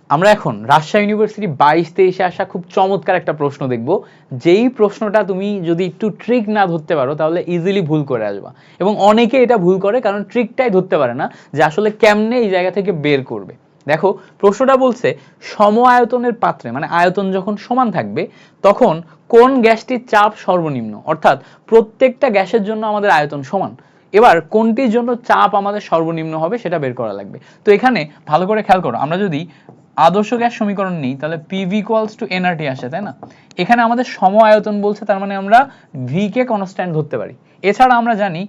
আমরা এখন রাজশাহী ইউনিভার্সিটি 22-23-এ আসা খুব চমৎকার একটা প্রশ্ন দেখব, যেই প্রশ্নটা তুমি যদি একটু ট্রিক না ধরতে পারো তাহলে ইজিলি ভুল করে আসবা। এবং অনেকে এটা ভুল করে কারণ ট্রিকটাই ধরতে পারে না যে আসলে কেমনে এই জায়গা থেকে বের করবে। দেখো প্রশ্নটা বলছে, সম আয়তনের পাত্রে মানে আয়তন যখন সমান থাকবে তখন কোন গ্যাসটির চাপ সর্বনিম্ন, অর্থাৎ প্রত্যেকটা গ্যাসের জন্য আমাদের আয়তন সমান, এবার কোনটির জন্য চাপ আমাদের সর্বনিম্ন হবে সেটা বের করা লাগবে। তো এখানে ভালো করে খেয়াল করো, আমরা যদি আদর্শ গ্যাস সমীকরণ নিই তাহলে PV ইকুয়ালস টু nRT আসে, তাই না? এখানে আমাদের সম আয়তন বলছে, তার মানে আমরা V কে কনস্ট্যান্ট ধরতে পারি। এছাড়া আমরা জানি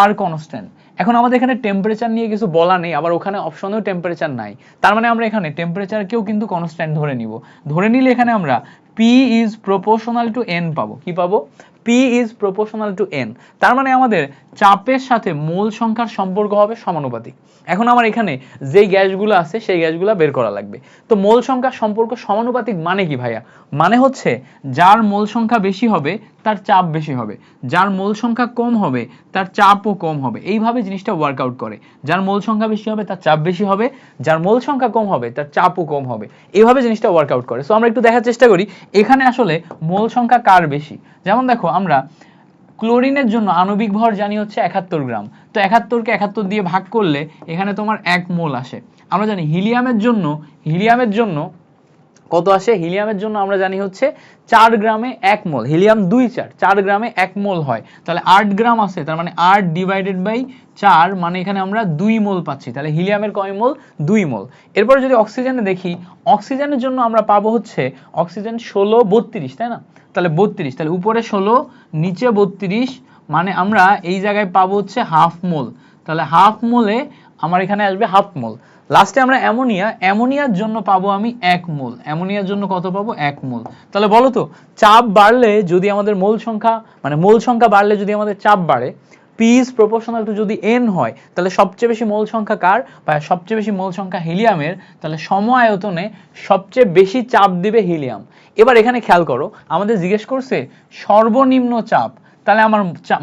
R কনস্ট্যান্ট। এখন আমাদের এখানে টেম্পারেচার নিয়ে কিছু বলা নেই, আবার ওখানে অপশনেও টেম্পারেচার নাই, তার মানে আমরা এখানে টেম্পারেচারকেও কিন্তু কনস্ট্যান্ট ধরে নিব। ধরে নিলে এখানে আমরা P is proportional to n পাবো। কি পাবো? P is proportional to n। তার মানে আমাদের চাপের সাথে মোল সংখ্যার সম্পর্ক হবে সমানুপাতিক। এখন আমার এখানে যেই গ্যাসগুলো আছে সেই গ্যাসগুলো বের করা লাগবে। তো মোল সংখ্যার সম্পর্ক সমানুপাতিক মানে কি ভাইয়া? মানে হচ্ছে যার মোল সংখ্যা বেশি হবে তার চাপ বেশি হবে, যার মোল সংখ্যা কম হবে তার চাপও কম হবে। এইভাবে জিনিসটা ওয়ার্কআউট করে। যার মোল সংখ্যা বেশি হবে তার চাপ বেশি হবে, যার মোল সংখ্যা কম হবে তার চাপও কম হবে। এইভাবে জিনিসটা ওয়ার্কআউট করে। সো আমরা একটু দেখার চেষ্টা করি এখানে আসলে মোল সংখ্যা কার বেশি। যেমন দেখো, আমরা ক্লোরিনের জন্য আণবিক ভর জানি হচ্ছে 71 গ্রাম। তো 71কে 71 দিয়ে ভাগ করলে এখানে তোমার 1 মোল আসে। আমরা জানি হিলিয়ামের জন্য কত আসে? হিলিয়ামের জন্য আমরা জানি হচ্ছে 4 গ্রামে 1 মোল। হিলিয়াম 4 গ্রামে 1 মোল হয়, তাহলে 8 গ্রাম আছে, তার মানে 8 ডিভাইডেড বাই 4, মানে এখানে আমরা 2 মোল পাচ্ছি। তাহলে হিলিয়ামের কয় মোল? 2 মোল। এরপরে যদি অক্সিজেনে দেখি, অক্সিজেনের জন্য আমরা পাবো হচ্ছে অক্সিজেন 16 32, তাই না? তাহলে 32, তাহলে উপরে 16 নিচে 32, মানে আমরা এই জায়গায় পাবো হচ্ছে হাফ মোল। তাহলে হাফ মোলে আমার এখানে আসবে হাফ মোল। লাস্টে আমরা অ্যামোনিয়ার জন্য পাবো আমি 1 মোল। অ্যামোনিয়ার জন্য কত পাবো? 1 মোল। তাহলে বলো তো, চাপ বাড়লে যদি আমাদের মোল সংখ্যা বাড়লে যদি আমাদের চাপ বাড়ে, P is proportional to যদি n হয়, তাহলে সবচেয়ে বেশি মোল সংখ্যা কার? বা সবচেয়ে বেশি মোল সংখ্যা হিলিয়ামের। তাহলে সম আয়তনে সবচেয়ে বেশি চাপ দিবে হিলিয়াম। এবার এখানে খেয়াল করো, আমাদের জিজ্ঞেস করছে সর্বনিম্ন চাপ, তাহলে আমার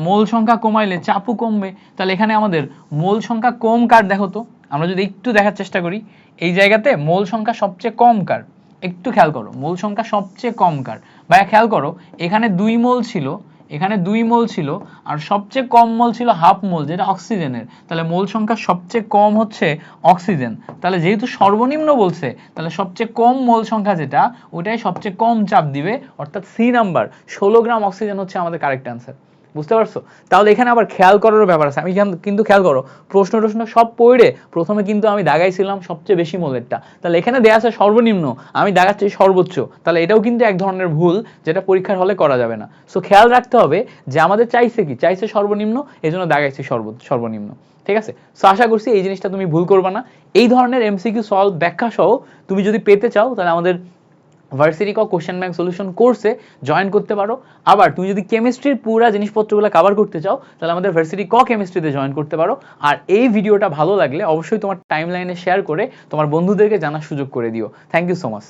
মোল সংখ্যা কমাইলে চাপও কমবে। তাহলে এখানে আমাদের মোল সংখ্যা কম কার দেখো তো। আমরা যদি একটু দেখার চেষ্টা করি, এই জায়গাতে মোল সংখ্যা সবচেয়ে কম কার? একটু খেয়াল করো, মোল সংখ্যা সবচেয়ে কম কার? ভাইয়া খেয়াল করো, এখানে 2 মোল ছিল, আর সবচেয়ে কম মোল ছিল হাফ মোল, যেটা অক্সিজেনের। তাহলে মোল সংখ্যা সবচেয়ে কম হচ্ছে অক্সিজেন। তাহলে যেহেতু সর্বনিম্ন বলছে, তাহলে সবচেয়ে কম মোল সংখ্যা যেটা, ওটাই সবচেয়ে কম চাপ দিবে, অর্থাৎ সি নাম্বার 16 গ্রাম অক্সিজেন হচ্ছে আমাদের কারেক্ট অ্যান্সার। বুঝতে পারছো? তাহলে এখানে আবার খেয়াল করারও ব্যাপার আছে। আমি কিন্তু খেয়াল করো, প্রশ্ন সব পড়ে প্রথমে কিন্তু আমি দাগাইছিলাম সবচেয়ে বেশি মোলেরটা, তাহলে এখানে দেয়া আছে সর্বনিম্ন, আমি দাগাচ্ছি সর্বোচ্চ। তাহলে এটাও কিন্তু এক ধরনের ভুল, যেটা পরীক্ষার হলে করা যাবে না। সো খেয়াল রাখতে হবে যে আমাদের চাইছে কি? চাইছে সর্বনিম্ন, এজন্য দাগাইছি সর্বনিম্ন। ঠিক আছে? সো আশা করছি এই জিনিসটা তুমি ভুল করবা না। এই ধরনের MCQ সলভ ব্যাখ্যা সহ তুমি যদি পেতে চাও তাহলে আমাদের ভার্সিটি ক কোশ্চেন ব্যাংক সলিউশন কোর্সে জয়েন করতে পারো। আবার তুমি যদি কেমিস্ট্রির পুরো জিনিসপত্রগুলো কভার করতে চাও তাহলে আমাদের ভার্সিটি ক কেমিস্ট্রিতে জয়েন করতে পারো। আর এই ভিডিওটা ভালো লাগলে অবশ্যই তোমার টাইমলাইনে শেয়ার করে তোমার বন্ধুদেরকে জানার সুযোগ করে দিও। Thank you so much.